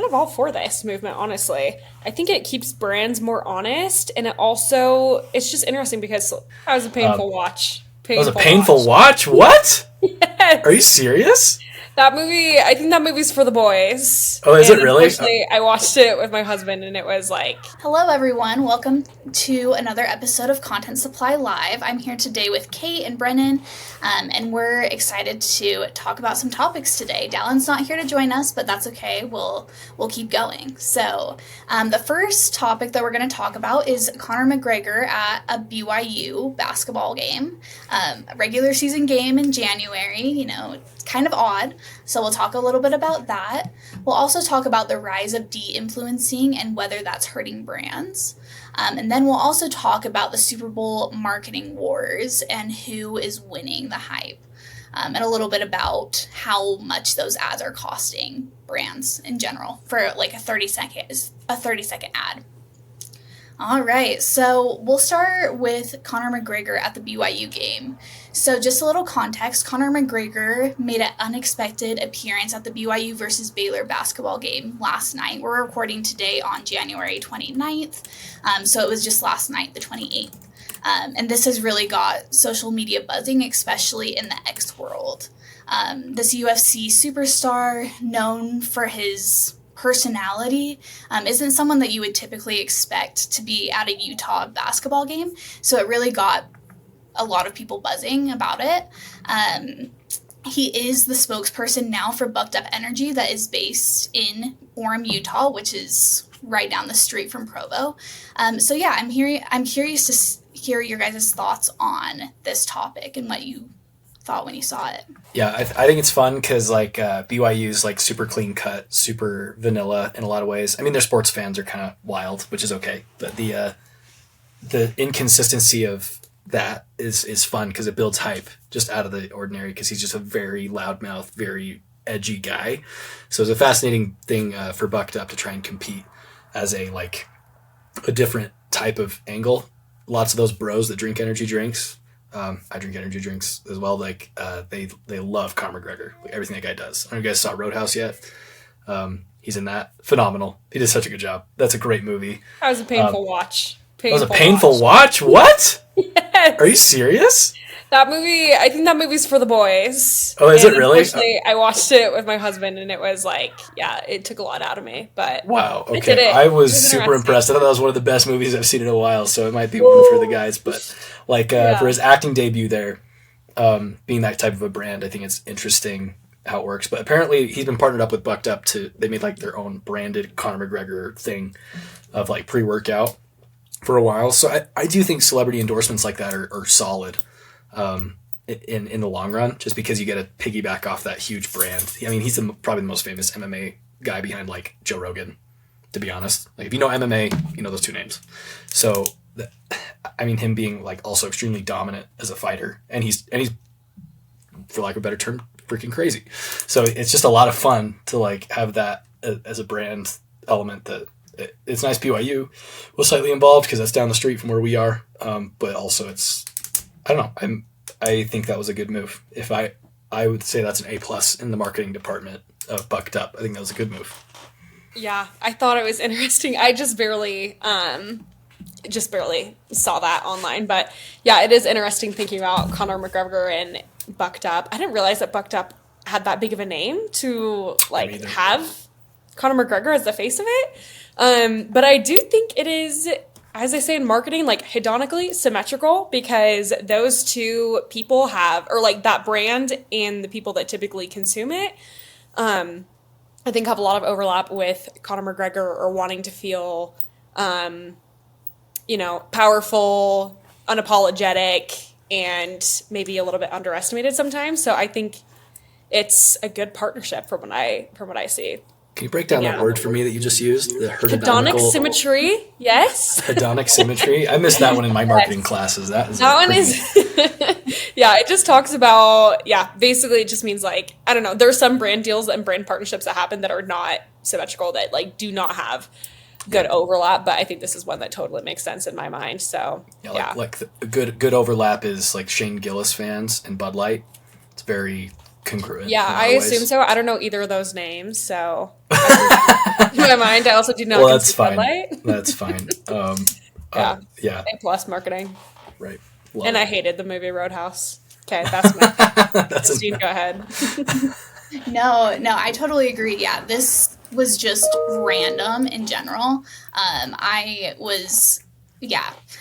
of all for this movement, honestly. I think it keeps brands more honest, and it's just interesting because that was a painful watch. That was a painful watch? What? Yes. Are you serious? That movie, I think that movie's for the boys. Oh, is it really? Unfortunately, I watched it with my husband, and it was like... Hello, everyone. Welcome to another episode of Content Supply Live. I'm here today with Kate and Brennan, and we're excited to talk about some topics today. Dallin's not here to join us, but that's okay. We'll keep going. So, the first topic that we're going to talk about is Conor McGregor at a BYU basketball game. A regular season game in January, kind of odd. So we'll talk a little bit about that. We'll also talk about the rise of de-influencing and whether that's hurting brands. And then we'll also talk about the Super Bowl marketing wars and who is winning the hype. And a little bit about how much those ads are costing brands in general for like a 30-second ad. All right, so we'll start with Conor McGregor at the BYU game. So just a little context, Conor McGregor made an unexpected appearance at the BYU versus Baylor basketball game last night. We're recording today on January 29th, so it was just last night, the 28th. And this has really got social media buzzing, especially in the X world. This UFC superstar, known for his personality, isn't someone that you would typically expect to be at a Utah basketball game. So it really got a lot of people buzzing about it. He is the spokesperson now for Bucked Up Energy that is based in Orem, Utah, which is right down the street from Provo. So yeah, I'm curious to hear your guys' thoughts on this topic and what you thought when you saw it. Yeah, I think it's fun because BYU's like super clean cut, super vanilla in a lot of ways. I mean, their sports fans are kind of wild, which is okay, but the inconsistency of that is fun because it builds hype just out of the ordinary because he's just a very loudmouth, very edgy guy. So it's a fascinating thing for Bucked Up to try and compete as a different type of angle. Lots of those bros that drink energy drinks. I drink energy drinks as well. They love Conor McGregor. Everything that guy does. I don't know if you guys saw Roadhouse yet. He's in that. Phenomenal. He did such a good job. That's a great movie. That was a painful watch. That was a painful watch? What? Yes. Are you serious? That movie, I think that movie's for the boys. Oh, is it really? Unfortunately, I watched it with my husband, and it was it took a lot out of me. But wow, okay. I was super impressed. I thought that was one of the best movies I've seen in a while, so it might be one for the guys. But for his acting debut there, being that type of a brand, I think it's interesting how it works. But apparently, he's been partnered up with Bucked Up they made their own branded Conor McGregor thing of pre-workout for a while. So I do think celebrity endorsements like that are solid. In the long run, just because you get to piggyback off that huge brand. I mean, he's probably the most famous MMA guy behind Joe Rogan, to be honest. If you know MMA, you know those two names. So, him being also extremely dominant as a fighter, and he's for lack of a better term, freaking crazy. So it's just a lot of fun to have that as a brand element. That it's nice BYU was slightly involved because that's down the street from where we are, but also it's. I don't know. I think that was a good move. If I would say that's an A+ in the marketing department of Bucked Up. I think that was a good move. Yeah, I thought it was interesting. I just barely saw that online, but yeah, it is interesting thinking about Conor McGregor and Bucked Up. I didn't realize that Bucked Up had that big of a name to have Conor McGregor as the face of it. But I do think it is, as I say in marketing, hedonically symmetrical, because those two people have, or that brand and the people that typically consume it, I think have a lot of overlap with Conor McGregor, or wanting to feel, powerful, unapologetic, and maybe a little bit underestimated sometimes. So I think it's a good partnership from what I see. Can you break down that word for me that you just used? The hedonic symmetry, yes. Hedonic symmetry. I missed that one in my marketing classes. That one is, yeah, it just talks about, basically it just means I don't know, there are some brand deals and brand partnerships that happen that are not symmetrical, that do not have good overlap, but I think this is one that totally makes sense in my mind. So, yeah. The good overlap is Shane Gillis fans and Bud Light. It's very congruent. Yeah, I assume so. I don't know either of those names, so I my mind. I also do not. Well, that's fine. That's fine. Yeah. A+ marketing. Right. And I hated the movie Roadhouse. Okay, that's my. That's Christine, go ahead. No, I totally agree. Yeah, this was just random in general.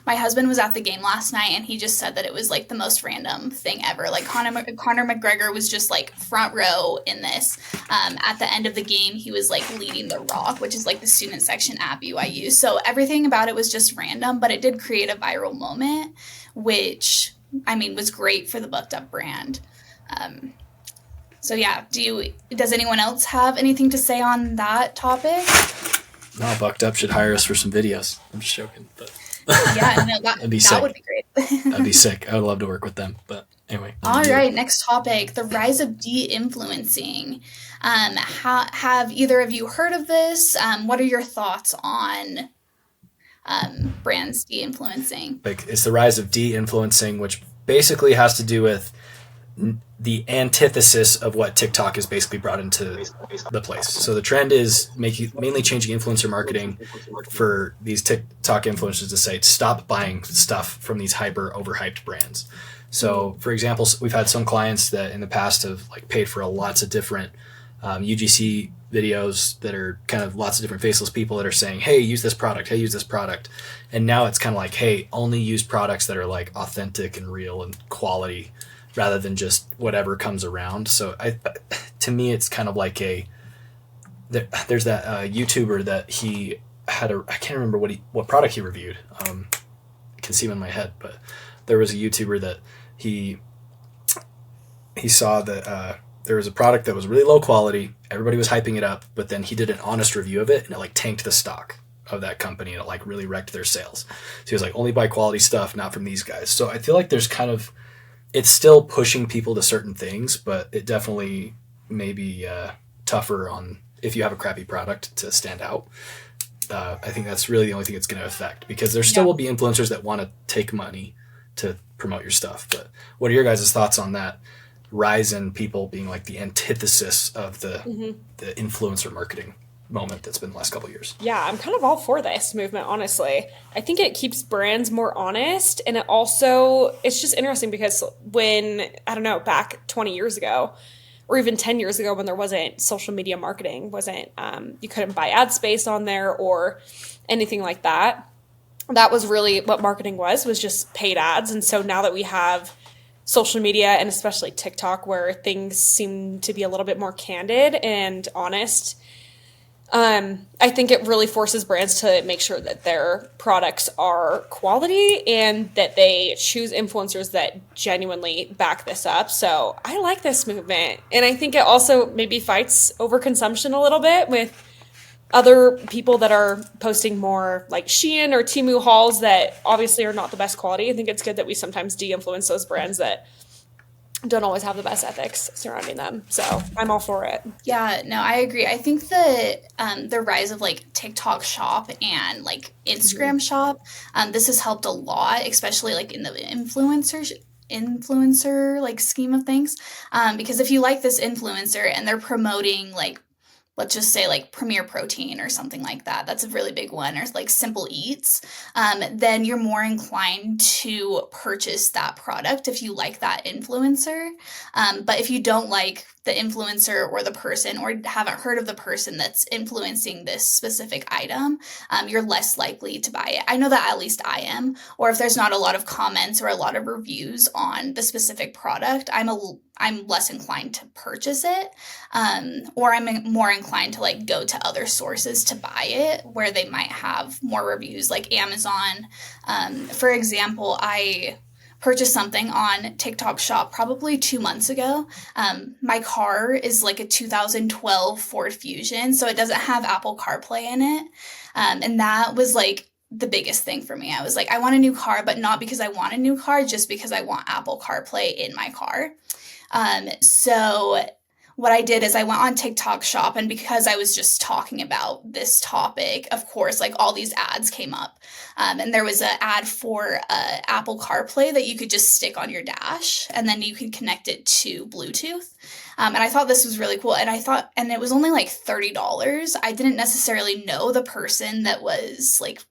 My husband was at the game last night and he just said that it was like the most random thing ever. Like Conor McGregor was just like front row in this. At the end of the game, he was like leading the Rock, which is like the student section at BYU. So everything about it was just random, but it did create a viral moment, which I mean was great for the Bucked Up brand. So yeah, does anyone else have anything to say on that topic? No, Bucked Up should hire us for some videos. I'm just joking, but yeah, no, that would be great. That'd be sick. I would love to work with them. But anyway. All right, next topic: the rise of de-influencing. Have either of you heard of this? What are your thoughts on brands de-influencing? Like, it's the rise of de-influencing, which basically has to do with the antithesis of what TikTok has basically brought into the place. So the trend is mainly changing influencer marketing for these TikTok influencers to say, stop buying stuff from these hyper overhyped brands. So for example, we've had some clients that in the past have like paid for lots of different UGC videos that are kind of lots of different faceless people that are saying, hey, use this product. Hey, use this product. And now it's kind of like, hey, only use products that are like authentic and real and quality, rather than just whatever comes around. So to me, it's kind of like there's that YouTuber that he had I can't remember what product he reviewed. I can see him in my head, but there was a YouTuber that he saw that there was a product that was really low quality. Everybody was hyping it up, but then he did an honest review of it and it like tanked the stock of that company and it like really wrecked their sales. So he was like, only buy quality stuff, not from these guys. So I feel like there's kind of, it's still pushing people to certain things, but it definitely may be tougher on if you have a crappy product to stand out. I think that's really the only thing it's going to affect, because there still will be influencers that want to take money to promote your stuff. But what are your guys' thoughts on that rise in people being like the antithesis of the influencer marketing moment that's been the last couple of years? Yeah, I'm kind of all for this movement, honestly. I think it keeps brands more honest, and it's just interesting because when, I don't know, back 20 years ago, or even 10 years ago when there wasn't social media marketing, you couldn't buy ad space on there or anything like that. That was really what marketing was just paid ads. And so now that we have social media and especially TikTok, where things seem to be a little bit more candid and honest, I think it really forces brands to make sure that their products are quality and that they choose influencers that genuinely back this up. So I like this movement. And I think it also maybe fights overconsumption a little bit with other people that are posting more like Shein or Temu hauls that obviously are not the best quality. I think it's good that we sometimes de-influence those brands that don't always have the best ethics surrounding them. So I'm all for it. Yeah, no, I agree. I think the rise of like TikTok shop and like Instagram shop, this has helped a lot, especially like in the influencer like scheme of things. Because if you like this influencer and they're promoting like, let's just say like Premier Protein or something like that, that's a really big one, or like Simple Eats, then you're more inclined to purchase that product if you like that influencer. But if you don't like the influencer or the person, or haven't heard of the person that's influencing this specific item, you're less likely to buy it. I know that at least I am. Or if there's not a lot of comments or a lot of reviews on the specific product, I'm less inclined to purchase it, or I'm more inclined to like go to other sources to buy it where they might have more reviews, like Amazon. For example, I purchased something on TikTok Shop probably 2 months ago. My car is like a 2012 Ford Fusion, so it doesn't have Apple CarPlay in it, and that was like the biggest thing for me. I was like, I want a new car, but not because I want a new car, just because I want Apple CarPlay in my car. So what I did is I went on TikTok Shop, and because I was just talking about this topic, of course, like all these ads came up. And there was an ad for Apple CarPlay that you could just stick on your dash, and then you could connect it to Bluetooth. And I thought this was really cool. And it was only like $30. I didn't necessarily know the person that was like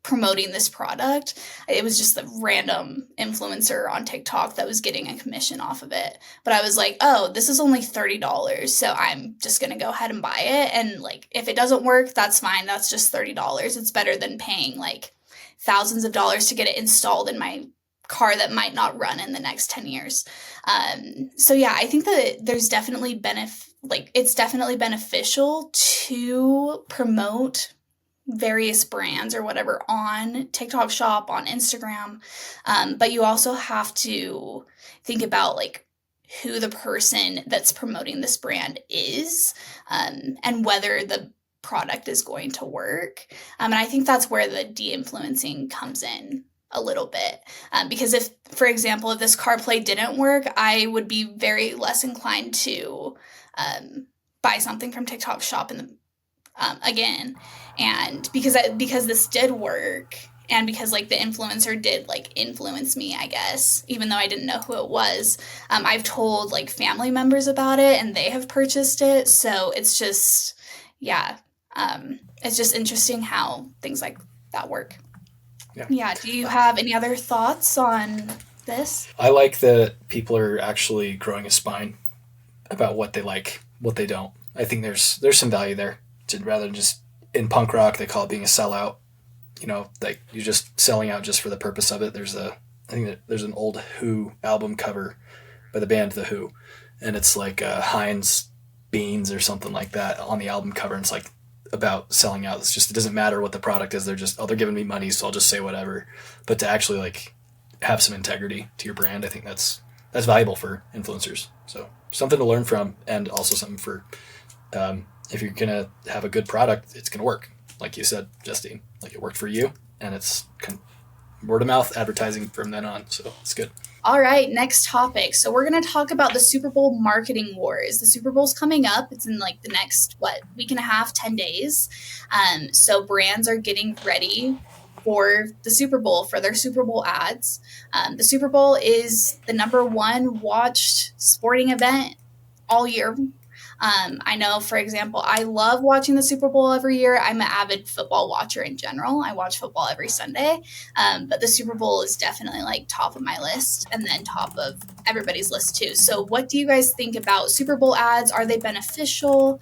promoting this product. It was just the random influencer on TikTok that was getting a commission off of it. But I was like, oh, this is only $30, so I'm just going to go ahead and buy it. And like, if it doesn't work, that's fine. That's just $30. It's better than paying like thousands of dollars to get it installed in my car that might not run in the next 10 years. So yeah, I think that there's definitely it's definitely beneficial to promote various brands or whatever on TikTok Shop, on Instagram. But you also have to think about like who the person that's promoting this brand is, and whether the product is going to work. And I think that's where the de-influencing comes in a little bit. Because if, for example, if this CarPlay didn't work, I would be very less inclined to buy something from TikTok Shop again. And because this did work, and because like the influencer did like influence me, I guess, even though I didn't know who it was, I've told like family members about it, and they have purchased it. So it's just, yeah, it's just interesting how things like that work. Yeah. Do you have any other thoughts on this? I like that people are actually growing a spine about what they like, what they don't. I think there's some value there. Rather than just in punk rock, they call it being a sellout. You know, like you're just selling out just for the purpose of it. I think that there's an old Who album cover by the band The Who, and it's like Heinz beans or something like that on the album cover. And it's like about selling out. It doesn't matter what the product is. They're just, they're giving me money, so I'll just say whatever. But to actually like have some integrity to your brand, I think that's valuable for influencers. So something to learn from, and also something for if you're going to have a good product, it's going to work. Like you said, Justine, like it worked for you, and it's word of mouth advertising from then on. So it's good. All right, next topic. So we're going to talk about the Super Bowl marketing wars. The Super Bowl's coming up. It's in like the next, week and a half, 10 days. So brands are getting ready for the Super Bowl, for their Super Bowl ads. The Super Bowl is the number one watched sporting event all year. I know, for example, I love watching the Super Bowl every year. I'm an avid football watcher in general. I watch football every Sunday. But the Super Bowl is definitely like top of my list, and then top of everybody's list too. So what do you guys think about Super Bowl ads? Are they beneficial?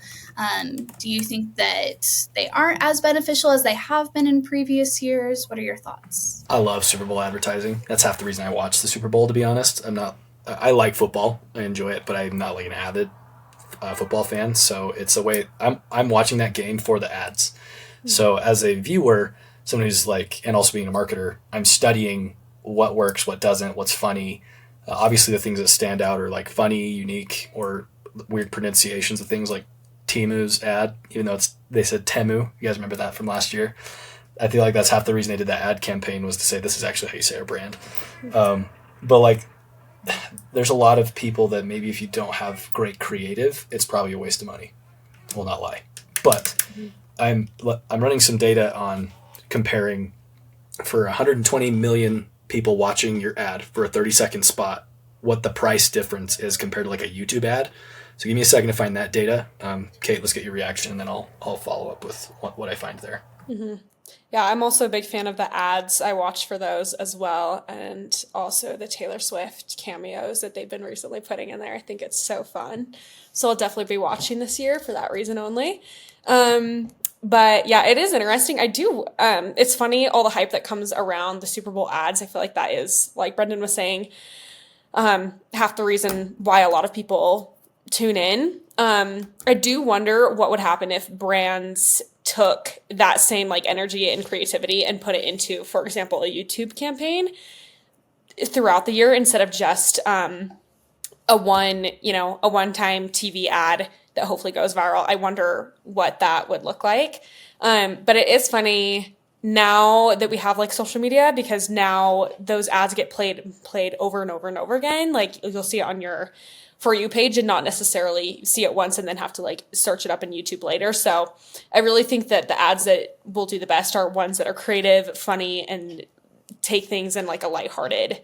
Do you think that they aren't as beneficial as they have been in previous years? What are your thoughts? I love Super Bowl advertising. That's half the reason I watch the Super Bowl, to be honest. I like football. I enjoy it, but I'm not like an avid football fan, so it's a way I'm watching that game for the ads. Mm-hmm. So as a viewer, someone who's like, and also being a marketer, I'm studying what works, what doesn't, what's funny. Obviously the things that stand out are like funny, unique, or weird pronunciations of things, like Temu's ad, even though they said Temu. You guys remember that from last year? I feel like that's half the reason they did that ad campaign, was to say this is actually how you say our brand. But like, there's a lot of people that maybe if you don't have great creative, it's probably a waste of money. Will not lie. But I'm running some data on comparing for 120 million people watching your ad for a 30-second spot, what the price difference is compared to like a YouTube ad. So give me a second to find that data. Kate, let's get your reaction, and then I'll follow up with what I find there. Mm-hmm. Yeah, I'm also a big fan of the ads. I watch for those as well, and also the Taylor Swift cameos that they've been recently putting in there. I think it's so fun. So I'll definitely be watching this year for that reason only. But yeah, it is interesting. It's funny, all the hype that comes around the Super Bowl ads. I feel like that is, like Brendan was saying, half the reason why a lot of people tune in. I do wonder what would happen if brands took that same like energy and creativity and put it into, for example, a YouTube campaign throughout the year, instead of just a one-time TV ad that hopefully goes viral. I wonder what that would look like. But it is funny now that we have like social media, because now those ads get played over and over and over again. Like you'll see it on your For You page and not necessarily see it once and then have to like search it up in YouTube later. So I really think that the ads that will do the best are ones that are creative, funny, and take things in like a lighthearted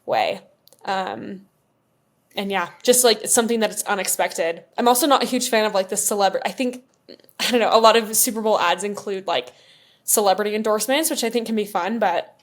way. And yeah, just like something that it's unexpected. I'm also not a huge fan of like the celebrity. I don't know, a lot of Super Bowl ads include like celebrity endorsements, which I think can be fun, but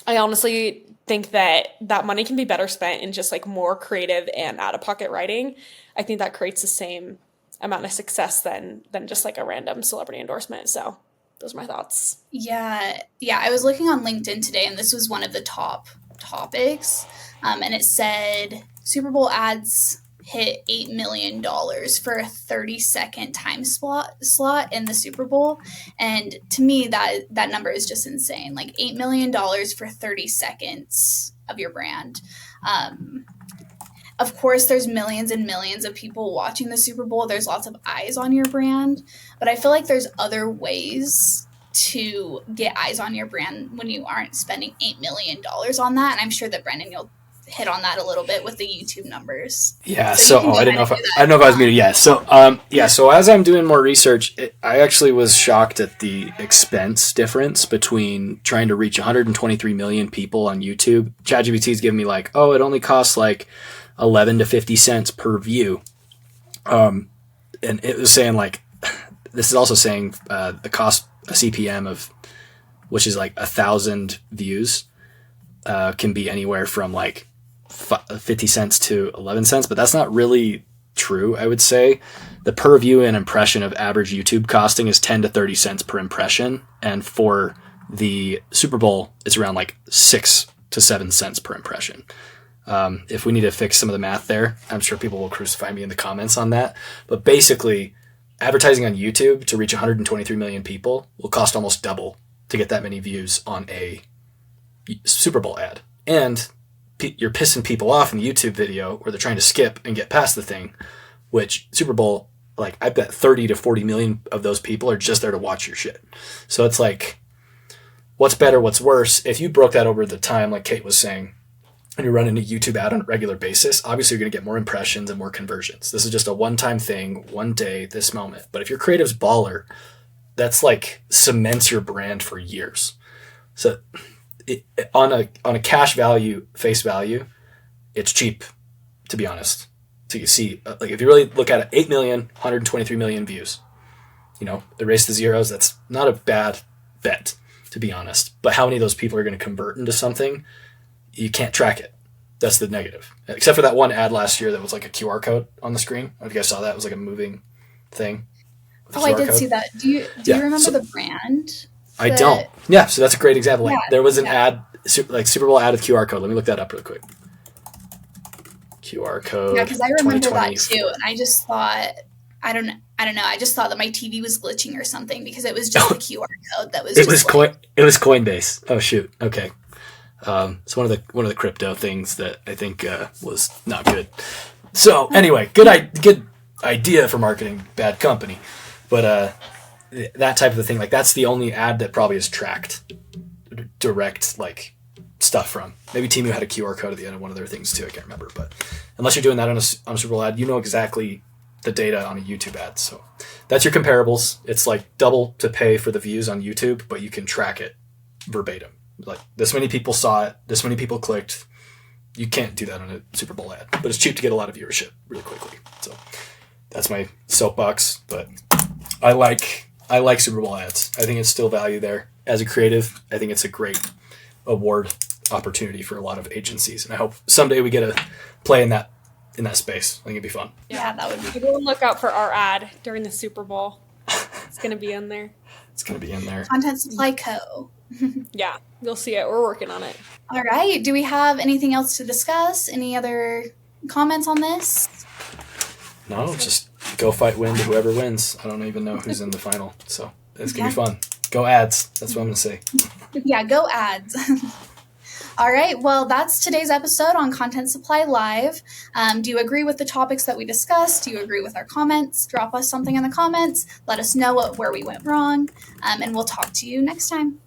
I honestly think that money can be better spent in just like more creative and out-of-pocket writing. I think that creates the same amount of success than just like a random celebrity endorsement. So those are my thoughts. Yeah. I was looking on LinkedIn today, and this was one of the top topics. And it said Super Bowl ads hit $8 million for a 30-second time slot in the Super Bowl. And to me, that number is just insane. Like $8 million for 30 seconds of your brand. Of course, there's millions and millions of people watching the Super Bowl. There's lots of eyes on your brand. But I feel like there's other ways to get eyes on your brand when you aren't spending $8 million on that. And I'm sure that, Brendan, you'll hit on that a little bit with the YouTube numbers. Yeah. So I didn't know if I was muted. Yeah. So as I'm doing more research, I actually was shocked at the expense difference between trying to reach 123 million people on YouTube. ChatGPT is giving me like, oh, it only costs like 11 to 50 cents per view. And it was saying like, this is also saying the cost a CPM of, which is like 1,000 views, can be anywhere from like 50 cents to 11 cents, but that's not really true. I would say the per view and impression of average YouTube costing is 10 to 30 cents per impression. And for the Super Bowl, it's around like 6 to 7 cents per impression. If we need to fix some of the math there, I'm sure people will crucify me in the comments on that. But basically, advertising on YouTube to reach 123 million people will cost almost double to get that many views on a Super Bowl ad. And you're pissing people off in the YouTube video where they're trying to skip and get past the thing, which Super Bowl, like I bet 30 to 40 million of those people are just there to watch your shit. So it's like, what's better, what's worse? If you broke that over the time, like Kate was saying, and you're running a YouTube ad on a regular basis, obviously you're going to get more impressions and more conversions. This is just a one-time thing, one day, this moment. But if your creative's baller, that's like cements your brand for years. So on a cash value, face value, it's cheap, to be honest. So you see, like if you really look at it, 8 million, 123 million views, erase the zeros. That's not a bad bet, to be honest. But how many of those people are going to convert into something? You can't track it. That's the negative. Except for that one ad last year that was like a QR code on the screen. I don't know if you guys saw that. It was like a moving thing. Oh, I did see that. Do you remember the brand? I don't. Yeah, so that's a great example. Like there was an ad, like Super Bowl ad with QR code. Let me look that up real quick. QR code. Yeah, because I remember that too, and I just thought, I don't know. I just thought that my TV was glitching or something because it was just the QR code that was. It was Coinbase. Oh shoot. Okay. It's one of the crypto things that I think was not good. So anyway, good idea for marketing, bad company, but that type of thing, like that's the only ad that probably is tracked direct like stuff from. Maybe Temu had a QR code at the end of one of their things too. I can't remember, but unless you're doing that on a Super Bowl ad, you know exactly the data on a YouTube ad. So that's your comparables. It's like double to pay for the views on YouTube, but you can track it verbatim. Like this many people saw it, this many people clicked. You can't do that on a Super Bowl ad, but it's cheap to get a lot of viewership really quickly. So that's my soapbox, but I like Super Bowl ads. I think it's still value there. As a creative, I think it's a great award opportunity for a lot of agencies, and I hope someday we get a play in that space. I think it'd be fun. Yeah, that would be. We'll look out for our ad during the Super Bowl. It's gonna be in there. Content Supply Co. Yeah, you'll see it. We're working on it. All right. Do we have anything else to discuss? Any other comments on this? No, just go fight win to whoever wins. I don't even know who's in the final, so it's going to be fun. Go ads. That's what I'm going to say. Yeah, go ads. All right. Well, that's today's episode on Content Supply Live. Do you agree with the topics that we discussed? Do you agree with our comments? Drop us something in the comments. Let us know where we went wrong, and we'll talk to you next time.